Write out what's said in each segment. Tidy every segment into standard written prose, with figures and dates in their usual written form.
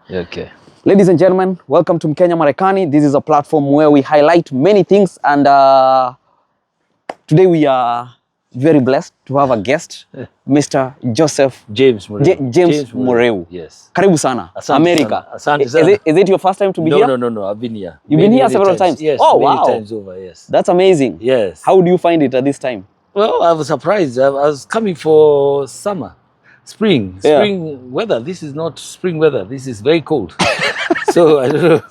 Okay. Ladies and gentlemen, welcome to Mkenya Marekani. This is a platform where we highlight many things, and today we are very blessed to have a guest, Mr. James Muriu. James Muriu. Yes. Karibu sana, Asante America. sana. Asante sana. Is it your first time to be here? No. I've been here. You've been here several times? Yes. Oh, many wow. times over, yes. That's amazing. Yes. How do you find it at this time? Well, I was surprised. I was coming for summer, spring weather. This is not spring weather. This is very cold. So I don't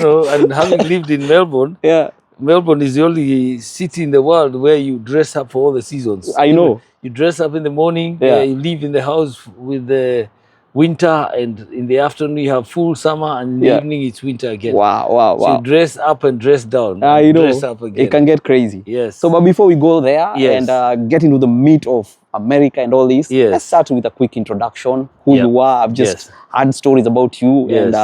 know. And having lived in Melbourne, Melbourne is the only city in the world where you dress up for all the seasons. I know. You dress up in the morning, you leave in the house with the winter, and in the afternoon you have full summer, and in the evening it's winter again. Wow. So you dress up and dress down. I know. Dress up again. It can get crazy. Yes. So, but before we go there and get into the meat of America and all this, let's start with a quick introduction. Who you are. I've just heard stories about you, and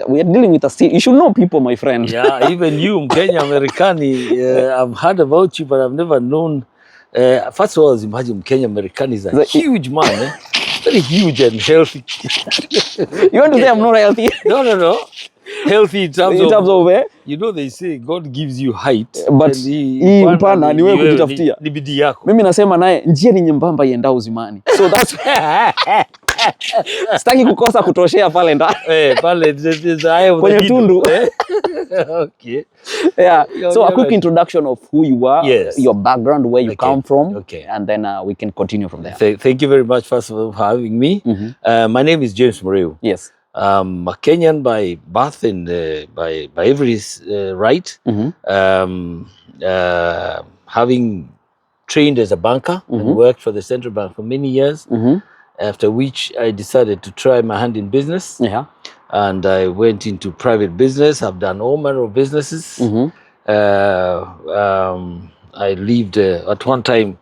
we are dealing with a. You should know people, my friend. Yeah, even you, Mkenya Americani, I've heard about you, but I've never known. First of all, imagine Mkenya Americani is a huge man, very huge and healthy. You want to say I'm not healthy? No. Healthy in terms of you know, they say God gives you height, but hii mpana ni wewe kujitafutia. Ni bidii yako. Mimi nasema naye njia ni nyembamba iendao uzimani. So that's sitaki kukosa kutoshea pale ndani. Pale kwenye tundu. Okay. Yeah. So a quick introduction of who you are, your background, where you come from, and then we can continue from there. Thank you very much, first of all, for having me. My name is James Muriu. Yes. I'm a Kenyan by birth and by every right. Having trained as a banker and worked for the central bank for many years, after which I decided to try my hand in business. Yeah. And I went into private business. I've done all manner of businesses. I lived at one time.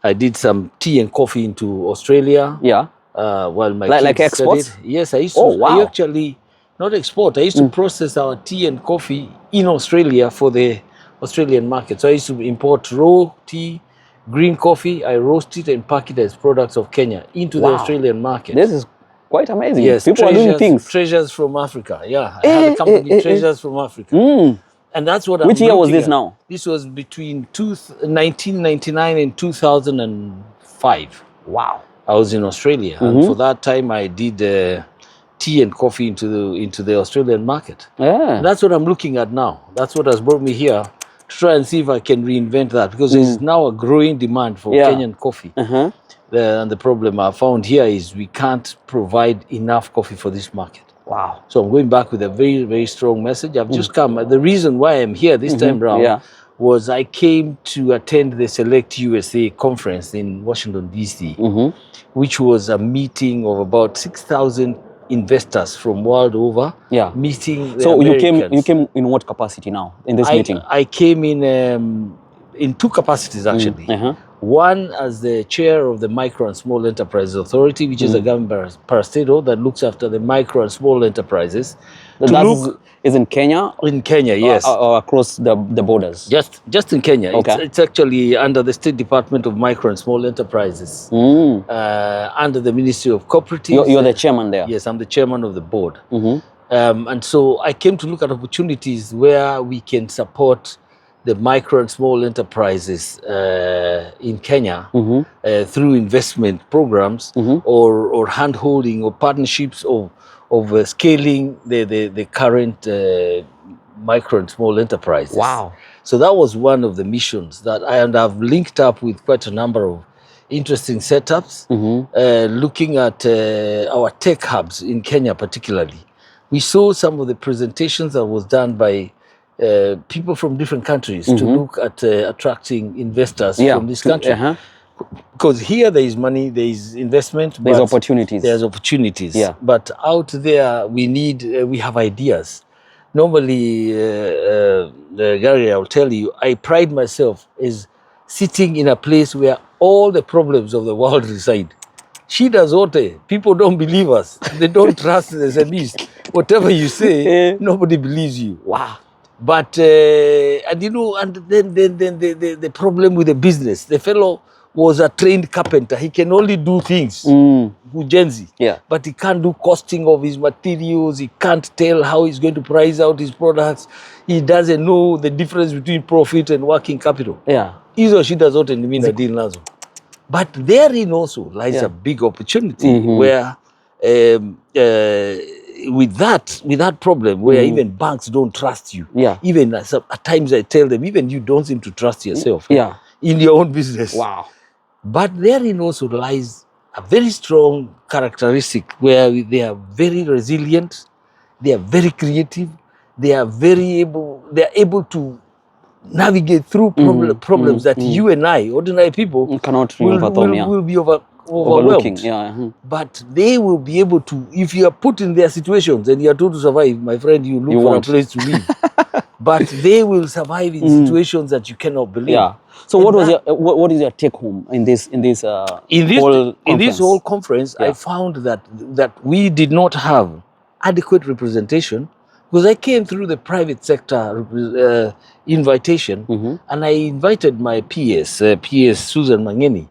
I did some tea and coffee into Australia. Yeah. While my kids like exports? Studied. Yes, I used to. I actually not export. I used to process our tea and coffee in Australia for the Australian market. So I used to import raw tea, green coffee. I roast it and pack it as products of Kenya into the Australian market. This is quite amazing. Yes, people are doing things. Treasures from Africa. Yeah, I had a company, Treasures from Africa. And that's what. Which year was this now? This was between 1999 and 2005. Wow. I was in Australia, and for that time I did tea and coffee into the Australian market. Yeah. And that's what I'm looking at now. That's what has brought me here, to try and see if I can reinvent that, because there's now a growing demand for Kenyan coffee. And the problem I found here is we can't provide enough coffee for this market. Wow. So I'm going back with a very, very strong message. I've just come. The reason why I'm here this time around was I came to attend the Select USA conference in Washington, D.C., which was a meeting of about 6,000 investors from world over meeting the Americans. You came in what capacity now in this meeting? I came in two capacities, actually. One as the chair of the Micro and Small Enterprises Authority, which is a government parastatal that looks after the micro and small enterprises. Is in Kenya? In Kenya, yes. Or across the borders? Just in Kenya. Okay. It's actually under the State Department of Micro and Small Enterprises, under the Ministry of Cooperatives. You're the chairman there? Yes, I'm the chairman of the board. And so I came to look at opportunities where we can support the micro and small enterprises in Kenya through investment programs or hand-holding or partnerships of scaling the current micro and small enterprises. Wow. So that was one of the missions and I've linked up with quite a number of interesting setups, looking at our tech hubs in Kenya particularly. We saw some of the presentations that was done by people from different countries to look at attracting investors from this country. Because here there is money, there is investment, there's opportunities. There's opportunities. Yeah. But out there we have ideas. Normally, Gary, I'll tell you, I pride myself as sitting in a place where all the problems of the world reside. Shida zote, people don't believe us. They don't trust the SMEs. Whatever you say, nobody believes you. Wow. But and then the problem with the business, the fellow was a trained carpenter. He can only do things, ujenzi. Yeah. But he can't do costing of his materials. He can't tell how he's going to price out his products. He doesn't know the difference between profit and working capital. Yeah. Hizo shida zote ni mimi deal nazo. But therein also lies a big opportunity where with that problem where even banks don't trust you. Yeah. Even at times I tell them, even you don't seem to trust yourself. Yeah. In your own business. Wow. But therein also lies a very strong characteristic where they are very resilient, they are very creative, they are able to navigate through problems that you and I, ordinary people, cannot will be overwhelmed. Yeah. But they will be able to, if you are put in their situations and you are told to survive, my friend, you look for a place to live. But they will survive in situations that you cannot believe. Yeah. So what is your take home in this whole conference? I found that we did not have adequate representation, because I came through the private sector invitation, and I invited my PS Susan Mangeni,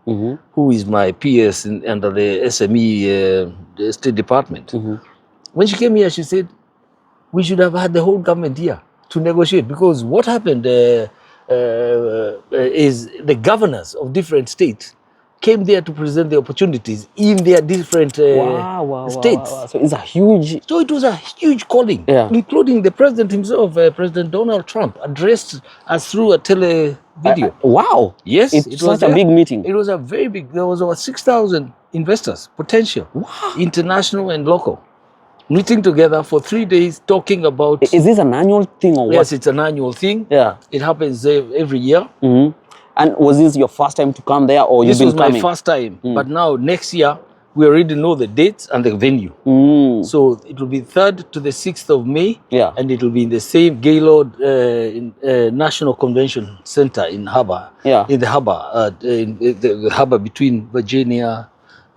who is my PS under the SME State Department. When she came here, she said, we should have had the whole government here to negotiate, because what happened is the governors of different states came there to present the opportunities in their different states. Wow. So it's a huge... So it was a huge calling, including the president himself, President Donald Trump, addressed us through a tele video. Wow. Yes. It was a big meeting. It was a very big, there was over 6,000 investors, potential, international and local, meeting together for 3 days, talking about... Is this an annual thing or what? Yes, it's an annual thing. Yeah. It happens every year. And was this your first time to come there, or you've been coming? This was my first time. But now, next year, we already know the dates and the venue. So it will be 3rd to the 6th of May. Yeah. And it will be in the same Gaylord National Convention Center in Harbor. Yeah. In the Harbor, in the Harbor between Virginia,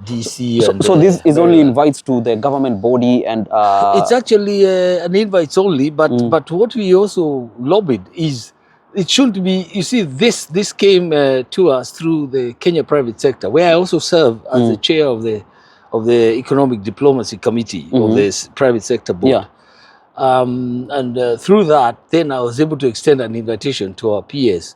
DC. So this is only invites to the government body and... It's actually an invites only, but what we also lobbied is, it shouldn't be, you see, this came to us through the Kenya private sector, where I also serve as the chair of the Economic Diplomacy Committee of this private sector board. Yeah. And through that, then I was able to extend an invitation to our peers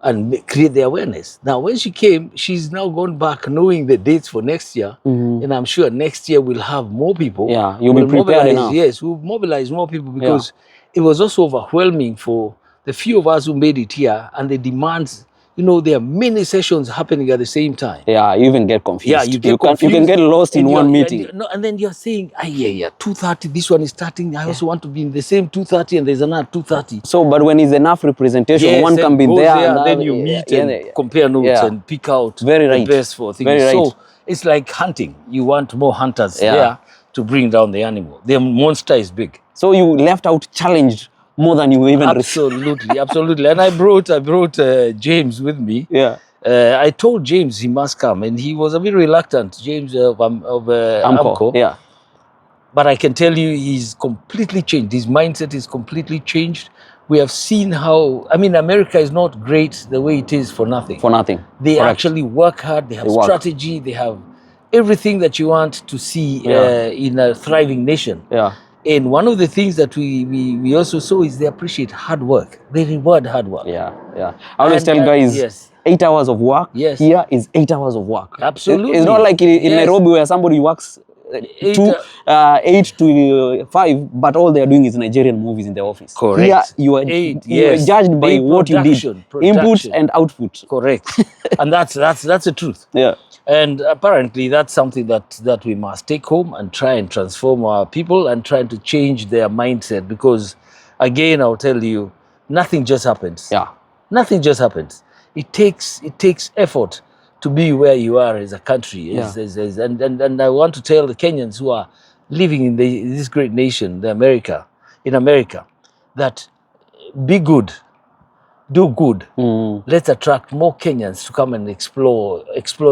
and create the awareness. Now, when she came, she's now gone back knowing the dates for next year, and I'm sure next year we'll have more people. Yeah, you'll be prepared enough. Yes, we'll mobilize more people, because it was also overwhelming for the few of us who made it here, and the demands, there are many sessions happening at the same time. Yeah, you even get confused. Yeah, you confused. You can get lost in one meeting. And then you're saying, 2:30, this one is starting. I also want to be in the same 2:30, and there's another 2:30. So, but when it's enough representation, one can be there. And then you meet and compare notes and pick out the best for things. So it's like hunting. You want more hunters there to bring down the animal. The monster is big. So you left out challenged more than you even absolutely. And I brought James with me. Yeah. I told James he must come, and he was a bit reluctant. James of AMCO. Yeah. But I can tell you, he's completely changed. His mindset is completely changed. We have seen how, America is not great the way it is for nothing. For nothing. They actually work hard. They have strategy. They have everything that you want to see in a thriving nation. Yeah. And one of the things that we also saw is they appreciate hard work. They reward hard work. Yeah. I always tell guys, 8 hours of work here is 8 hours of work. Absolutely. It's not like in Nairobi where somebody works 8 to 5, but all they are doing is Nigerian movies in the office. Correct. Here you are judged by what you did, input and output. Correct. And that's the truth. Yeah. And apparently that's something that we must take home and try and transform our people and try to change their mindset, because again, I'll tell you, nothing just happens. Yeah. Nothing just happens. It takes effort to be where you are as a country. Yeah. And I want to tell the Kenyans who are living in this great nation, in America, that be good. Do good. Let's attract more Kenyans to come and explore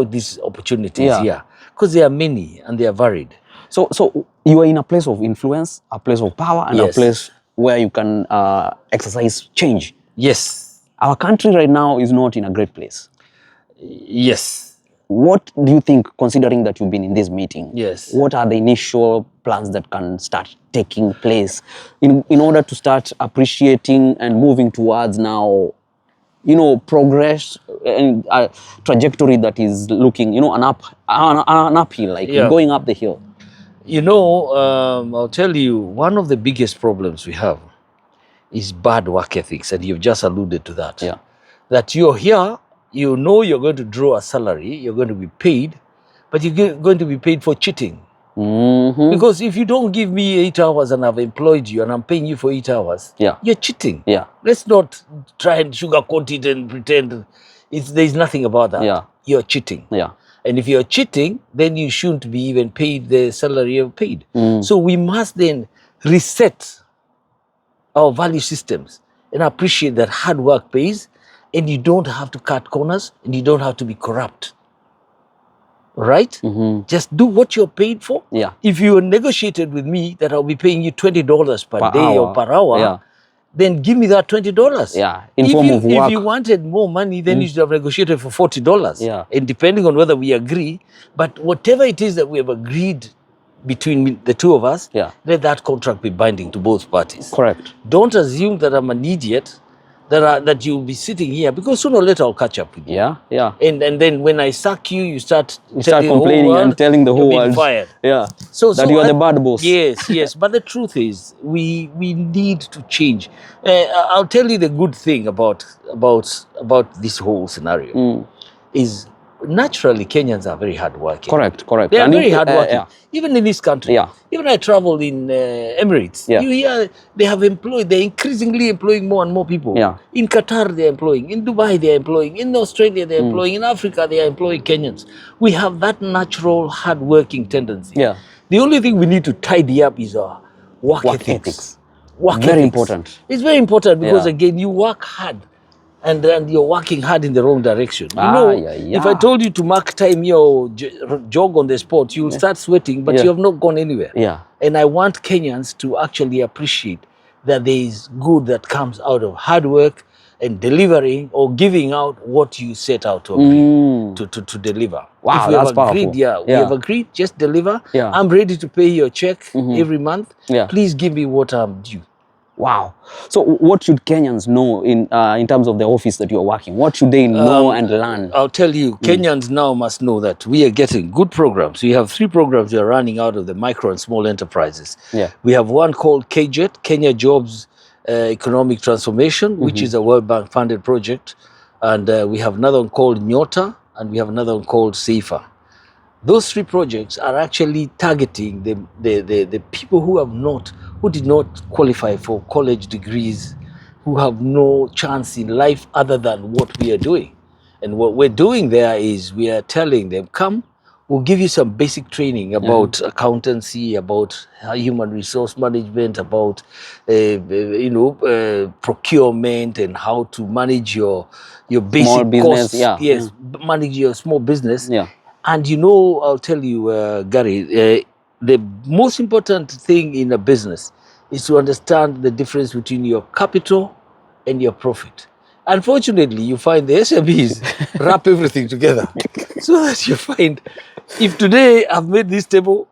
these opportunities here, because there are many and they are varied. So you are in a place of influence, a place of power, and a place where you can exercise change. Yes. Our country right now is not in a great place. Yes. What do you think, considering that you've been in this meeting? Yes. What are the initial plans that can start taking place in order to start appreciating and moving towards now, progress and a trajectory that is looking, an uphill, like going up the hill? I'll tell you, one of the biggest problems we have is bad work ethics, and you've just alluded to that. Yeah. That you're here, you're going to draw a salary, you're going to be paid, but you're going to be paid for cheating. Mm-hmm. Because if you don't give me 8 hours and I've employed you and I'm paying you for 8 hours, you're cheating. Yeah. Let's not try and sugarcoat it and pretend there's nothing about that. Yeah. You're cheating. Yeah. And if you're cheating, then you shouldn't be even paid the salary you've paid. So we must then reset our value systems and appreciate that hard work pays, and you don't have to cut corners and you don't have to be corrupt. Right? Just do what you're paid for. Yeah. If you negotiated with me that I'll be paying you $20 per day or per hour, then give me that $20. Yeah. In form of work. If you wanted more money, then you should have negotiated for $40. Yeah. And depending on whether we agree, but whatever it is that we have agreed between the two of us, let that contract be binding to both parties. Correct. Don't assume that I'm an idiot, that you'll be sitting here, because sooner or later I'll catch up with you. Yeah, yeah. And then when I sack you, you start complaining and telling the whole world. Fired. Yeah. So you are the bad boss. Yes, yes. But the truth is, we need to change. I'll tell you the good thing about this whole scenario is, naturally Kenyans are very hardworking. Correct. They are very hardworking. Even in this country. Yeah. Even I travel in Emirates. Yeah. You hear they're increasingly employing more and more people. Yeah. In Qatar they're employing. In Dubai they're employing. In Australia they're employing. In Africa they are employing Kenyans. We have that natural hardworking tendency. Yeah. The only thing we need to tidy up is our work ethics. Very important. It's very important because again, you work hard. And you're working hard in the wrong direction. If I told you to mark time here or jog on the spot, you'll start sweating, but you have not gone anywhere. Yeah. And I want Kenyans to actually appreciate that there is good that comes out of hard work and delivering or giving out what you set out to deliver. Wow, if we that's have agreed, powerful. We have agreed, just deliver. Yeah. I'm ready to pay your check every month. Yeah. Please give me what I'm due. Wow. So what should Kenyans know in terms of the office that you're working? What should they know and learn? I'll tell you, Kenyans now must know that we are getting good programs. We have 3 programs we are running out of the micro and small enterprises. Yeah. We have one called KJET, Kenya Jobs Economic Transformation, which is a World Bank funded project. And we have another one called Nyota, and we have another one called Safer. Those 3 projects are actually targeting the people who did not qualify for college degrees, who have no chance in life other than what we are doing. And what we're doing there is we are telling them, come, we'll give you some basic training about accountancy, about human resource management, about procurement, and how to manage your basic small business, costs. Manage your small business. Yeah. And I'll tell you, Gary, the most important thing in a business is to understand the difference between your capital and your profit. Unfortunately, you find the SMEs wrap everything together. So that you find, if today I've made this table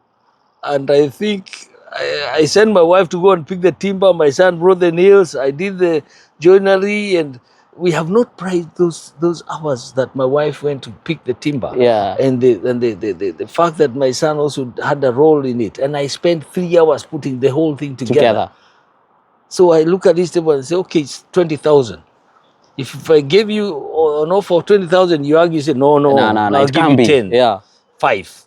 and I think I sent my wife to go and pick the timber, my son brought the nails, I did the joinery, and we have not priced those hours that my wife went to pick the timber. Yeah. And the fact that my son also had a role in it. And I spent 3 hours putting the whole thing together. So I look at this table and say, okay, it's 20,000. If I gave you an offer of 20,000, you argue, say, no, I'll give you 10. Yeah. 5.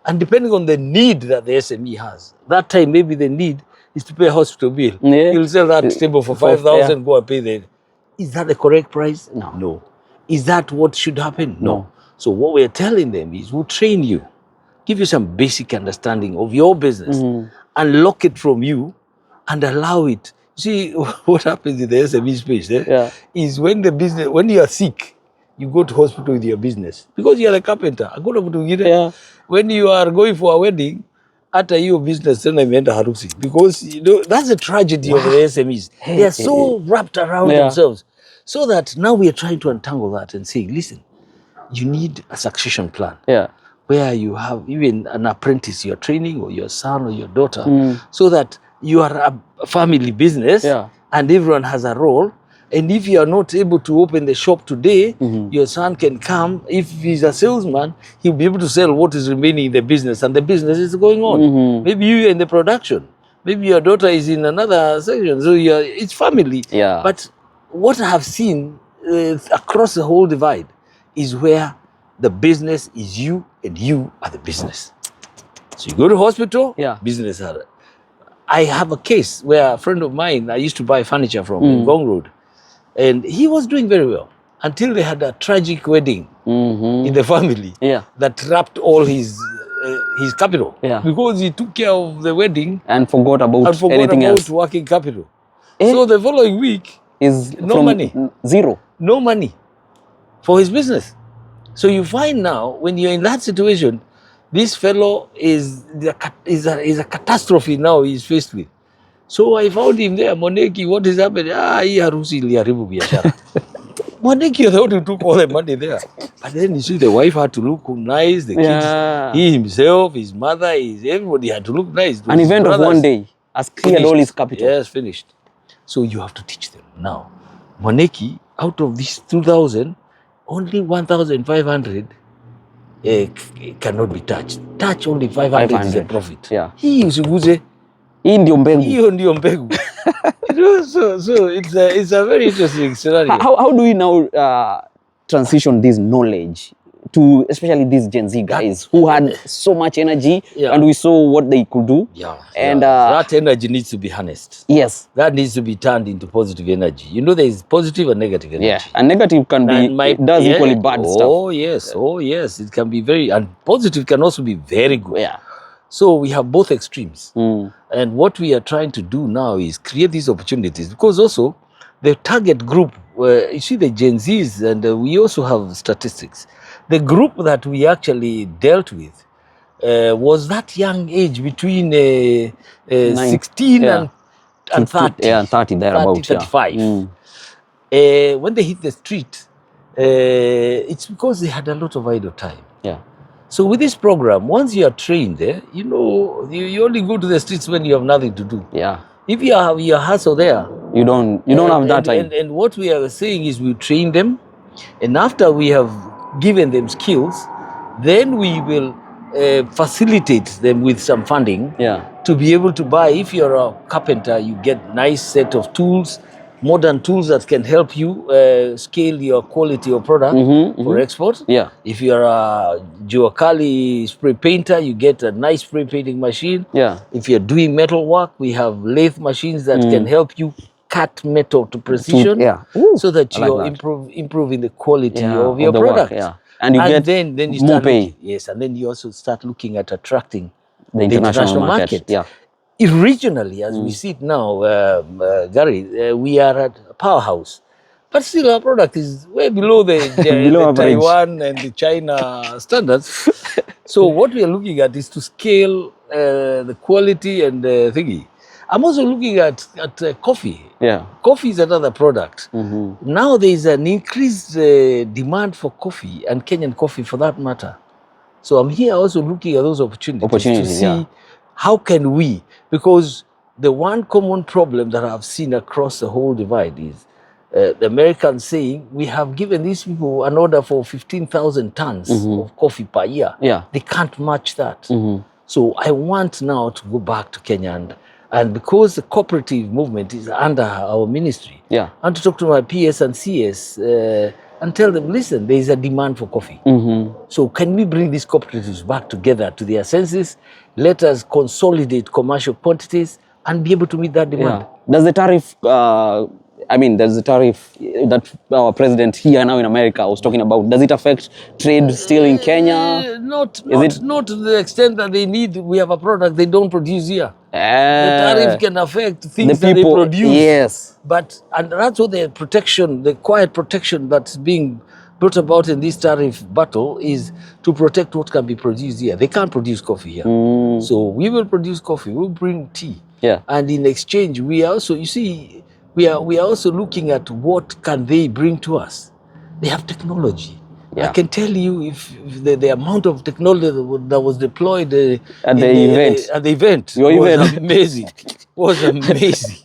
And depending on the need that the SME has, that time maybe the need is to pay a hospital bill. Yeah. You'll sell that table for 5,000, go and pay the... Is that the correct price? No. Is that what should happen? No. So what we're telling them is, we'll train you, give you some basic understanding of your business, unlock it from you, and allow it. See, what happens in the SME space is when you are sick, you go to hospital with your business. Because you are a carpenter. When you are going for a wedding, after your business, then I went to harusi. Because, that's the tragedy of the SMEs. They are so wrapped around themselves. So that now we are trying to untangle that and say, listen, you need a succession plan. Yeah. Where you have even an apprentice you're training, or your son or your daughter, so that you are a family business, and everyone has a role. And if you are not able to open the shop today, your son can come. If he's a salesman, he'll be able to sell what is remaining in the business, and the business is going on. Maybe you are in the production. Maybe your daughter is in another section. So it's family. Yeah. But what I have seen across the whole divide is where the business is you, and you are the business. So you go to hospital, business. I have a case where a friend of mine I used to buy furniture from in Gong Road, and he was doing very well until they had a tragic wedding in the family that trapped all his capital, because he took care of the wedding and forgot about anything else. Working capital. So the following week is no money, zero, no money for his business. So you find now, when you're in that situation, this fellow is a catastrophe now he's faced with. So I found him there, Moneki, what is happening? Hii harusi iliharibu biashara. Moneki, I thought he took all the money there. But then you see the wife had to look nice, the kids, he himself, his mother, everybody had to look nice. An event of one day has cleared all his capital. Yes, finished. So you have to teach them now. Moneki, out of these 2,000, only 1,500 cannot be touched. Touch only 500 is a profit. Yeah. Hii usiguze. Hii ndio mbegu. Hiyo ndio mbegu. So it's a very interesting scenario. How do we now transition this knowledge to especially these Gen Z guys who had so much energy, and we saw what they could do? And that energy needs to be harnessed. Yes. That needs to be turned into positive energy. You know, there is positive and negative energy. Yeah, and negative can be, does equally bad stuff. Oh yes, it can be very, and positive can also be very good. Yeah. So we have both extremes. And what we are trying to do now is create these opportunities, because also the target group, you see the Gen Zs, and we also have statistics. The group that we actually dealt with was that young age between 16 and 30. Yeah, 30, thereabouts. 35. When they hit the street, it's because they had a lot of idle time. Yeah. So with this program, once you are trained there, you know, you only go to the streets when you have nothing to do. Yeah. If you have your hustle there, you don't have that time. And what we are saying is we train them, and after we have given them skills, then we will facilitate them with some funding to be able to buy. If you're a carpenter, you get nice set of tools, modern tools that can help you scale your quality of product for export. Yeah. If you're a Juakali spray painter, you get a nice spray painting machine. Yeah. If you're doing metal work, we have lathe machines that can help you cut metal to precision, so that you're improving the quality of your product. Work, and you get then you more start pay. Yes, and then you also start looking at attracting the international market. Yeah. Regionally, as we see it now, Gary, we are at a powerhouse, but still our product is way below the Taiwan and the China standards. So what we are looking at is to scale the quality and thingy. I'm also looking at coffee. Yeah. Coffee is another product. Now there is an increased demand for coffee, and Kenyan coffee for that matter. So I'm here also looking at those opportunities to see how can we, because the one common problem that I've seen across the whole divide is the Americans saying, we have given these people an order for 15,000 tons of coffee per year. Yeah. They can't match that. So I want now to go back to Kenya, and because the cooperative movement is under our ministry, and to talk to my PS and CS and tell them, listen, there is a demand for coffee. So can we bring these cooperatives back together to their senses? Let us consolidate commercial quantities and be able to meet that demand. Does the tariff, there's a tariff that our president here now in America was talking about. Does it affect trade still in Kenya? Not to the extent that we have a product they don't produce here. The tariff can affect things that they produce. Yes. And that's what the protection, the quiet protection that's being brought about in this tariff battle is to protect what can be produced here. They can't produce coffee here. So we will produce coffee, we'll bring tea. Yeah. And in exchange, we are also, you see, we are also looking at what can they bring to us. They have technology. I can tell you if the amount of technology that was deployed at the event was amazing. Was amazing.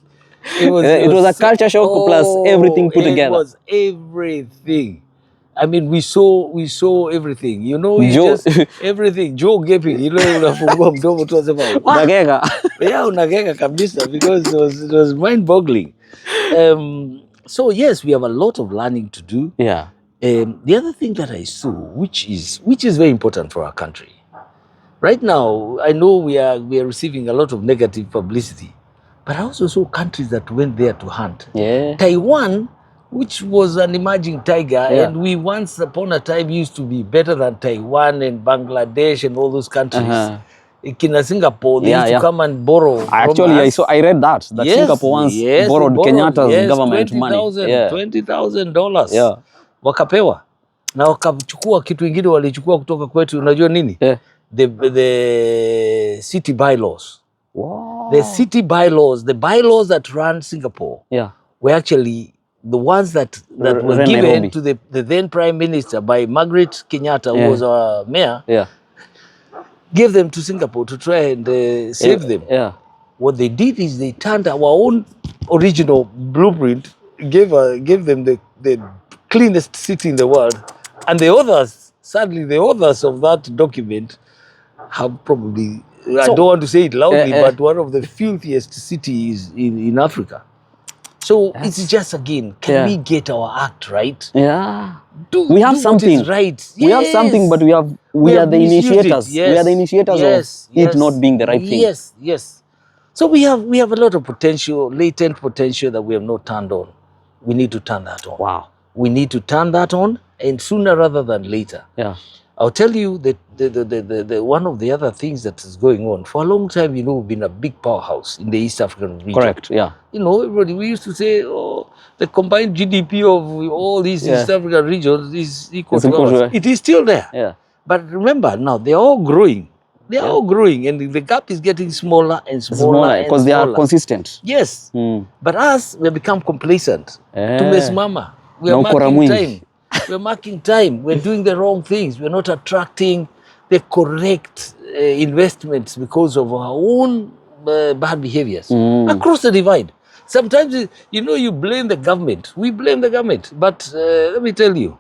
It was a culture shock plus everything put together. It was everything. I mean, we saw everything. You know, just everything. Joe gaping. You know, unafungua mdomo tu unasema unagega. Yeah, unagega kabisa, because it was mind-boggling. So yes, we have a lot of learning to do. Yeah. The other thing that I saw, which is very important for our country, right now, I know we are receiving a lot of negative publicity, but I also saw countries that went there to hunt. Yeah. Taiwan, which was an emerging tiger, and we once upon a time used to be better than Taiwan and Bangladesh and all those countries. In Singapore, they used to come and borrow. Actually, I read that Singapore once borrowed Kenyatta's government money. $20,000. Yeah. Wakapewa. Na wakachukua kitu ingine walichukua kutoka kwetu, unajua nini? Yeah. The city bylaws. Wow. The city bylaws, the bylaws that run Singapore, were actually the ones that were given to the then Prime Minister by Margaret Kenyatta, who was our mayor. Yeah. Gave them to Singapore to try and save them. Yeah. What they did is they turned our own original blueprint, gave them the cleanest city in the world, and the authors, sadly, the authors of that document have probably, I don't want to say it loudly, but one of the filthiest cities in Africa. So it's just, again, can we get our act right? Yeah. We have something right. Yes. We have something, but we are the initiators. Yes. We are the initiators of it not being the right thing. Yes, yes. So we have a lot of potential, latent potential that we have not turned on. We need to turn that on. Wow. We need to turn that on, and sooner rather than later. Yeah. I'll tell you that the one of the other things that is going on for a long time, you know, we've been a big powerhouse in the East African region. Correct. Yeah. You know, everybody, we used to say, oh, the combined GDP of all these East African regions is equal to ours. It is still there. Yeah. But remember, now they're all growing. They are all growing, and the gap is getting smaller and smaller because they are consistent. Yes. But us, we have become complacent. Tumesimama. We are marking time. We're marking time. We're doing the wrong things. We're not attracting the correct investments because of our own bad behaviors across the divide. Sometimes, you know, you blame the government. We blame the government. But let me tell you,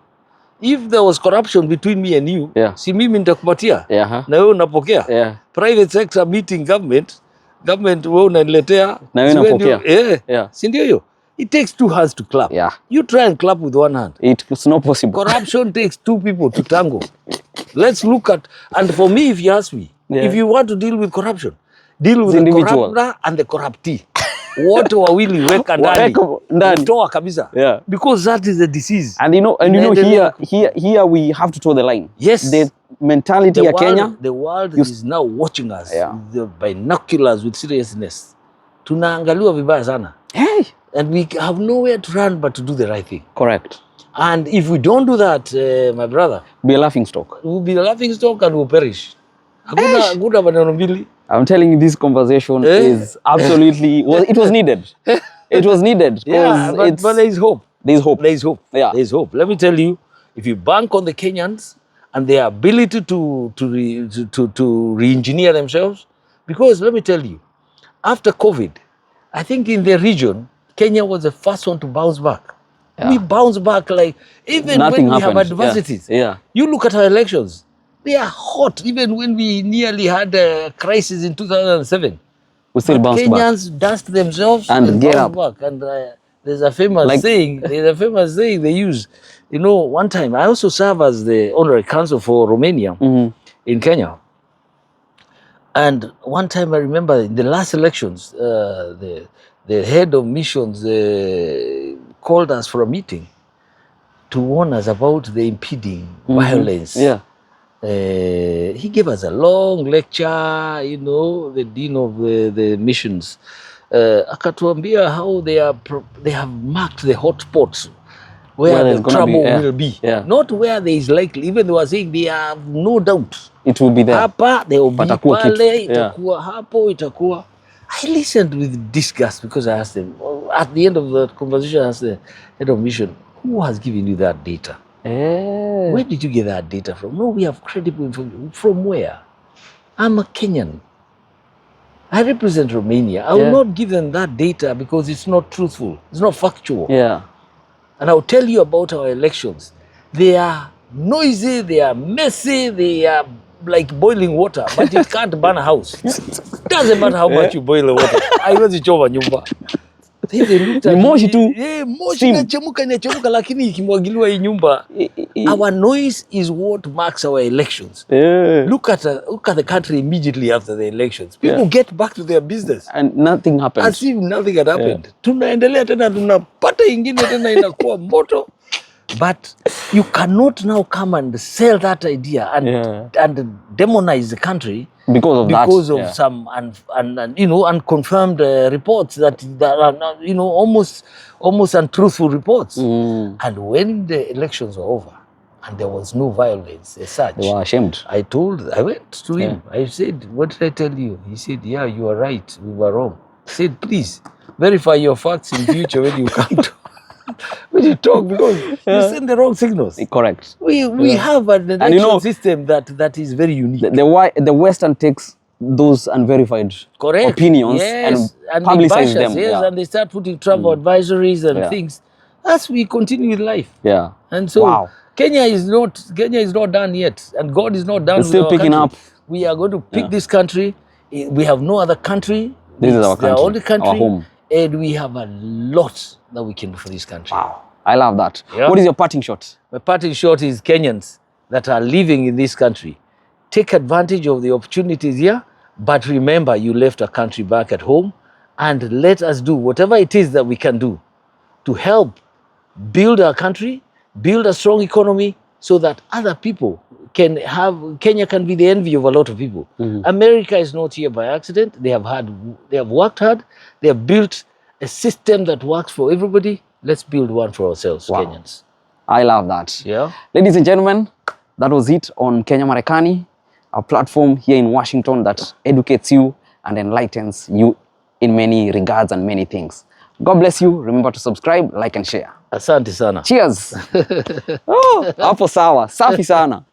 if there was corruption between me and you, si mimi nitakupatia, na wewe unapokea. Private sector meeting government wewe unaniletea, na wewe unapokea. Si ndio hiyo? It takes two hands to clap. Yeah. You try and clap with one hand. It's not possible. Corruption takes two people to tango. Let's look at, and for me, if you ask me, if you want to deal with corruption, deal with the corruptor and the corruptee. Wote wawili weka ndani. Toa kabisa. Yeah. Because that is a disease. And you know here we have to toe the line. Yes. The mentality of Kenya. The world is now watching us with the binoculars with seriousness. Tunaangaliwa vibaya sana. Hey. And we have nowhere to run but to do the right thing. Correct. And if we don't do that, my brother, we'll be a laughing stock. We'll be a laughing stock and we'll perish. I'm telling you, this conversation is absolutely, it was needed. It was needed. Yeah, but there is hope. There is hope. There is hope. Yeah. There is hope. Let me tell you, if you bank on the Kenyans and their ability to re-engineer themselves, because let me tell you, after COVID, I think in the region, Kenya was the first one to bounce back. Yeah. We bounce back like, even nothing when we happened. have adversities. Yeah. You look at our elections, they are hot. Even when we nearly had a crisis in 2007. We still bounced back. Kenyans dust themselves and get up. Back. And there's a famous saying they use. You know, one time, I also serve as the honorary counsel for Romania in Kenya. And one time I remember in the last elections, the head of missions called us for a meeting to warn us about the impeding violence. Yeah. He gave us a long lecture, you know, the dean of the missions. Akatuambia how they have marked the hot spots where the trouble will be. Yeah. Not where there is likely. Even they were saying they have no doubt. It will be there. Hapa, there will be pale, itakuwa hapo, itakuwa. I listened with disgust because I asked them, at the end of the conversation, I asked the head of mission, who has given you that data? Where did you get that data from? No, we have credible information. From where? I'm a Kenyan. I represent Romania. I will not give them that data because it's not truthful. It's not factual. Yeah. And I'll tell you about our elections. They are noisy, they are messy, they are like boiling water, but it can't burn a house. Doesn't matter how much you boil the water. Haiwezi choma nyumba. They looked at moshi tu. Moshi inachemuka lakini ikimwagiliwa hii nyumba. Our noise is what marks our elections. Look at the country immediately after the elections. People get back to their business. And nothing happened. As if nothing had happened. Tunaendelea tena, tunapata ingine tena inakuwa moto. But you cannot now come and sell that idea and demonize the country because of some unconfirmed reports that are almost untruthful reports. And when the elections were over and there was no violence as such, they were ashamed. I went to him. I said, "What did I tell you?" He said, "Yeah, you are right. We were wrong." I said, "Please verify your facts in future when you come to." When you talk, because you send the wrong signals. Correct. We have an election system that is very unique. The Western takes those unverified opinions and publicize them. And they start putting travel advisories and things. As we continue with life. Yeah. And so Kenya is not done yet, and God is not done. It's still picking up. We are going to pick this country. We have no other country. This is our country. Our only country. Our home. And we have a lot that we can do for this country. Wow. I love that. Yeah. What is your parting shot? My parting shot is Kenyans that are living in this country. Take advantage of the opportunities here, but remember you left a country back at home, and let us do whatever it is that we can do to help build our country, build a strong economy so that other people Kenya can be the envy of a lot of people. America is not here by accident. They have worked hard. They have built a system that works for everybody. Let's build one for ourselves, Kenyans. I love that. Yeah. Ladies and gentlemen, that was it on Kenya Marekani, a platform here in Washington that educates you and enlightens you in many regards and many things. God bless you. Remember to subscribe, like and share. Asante sana. Cheers. Hapo sawa. Safi sana.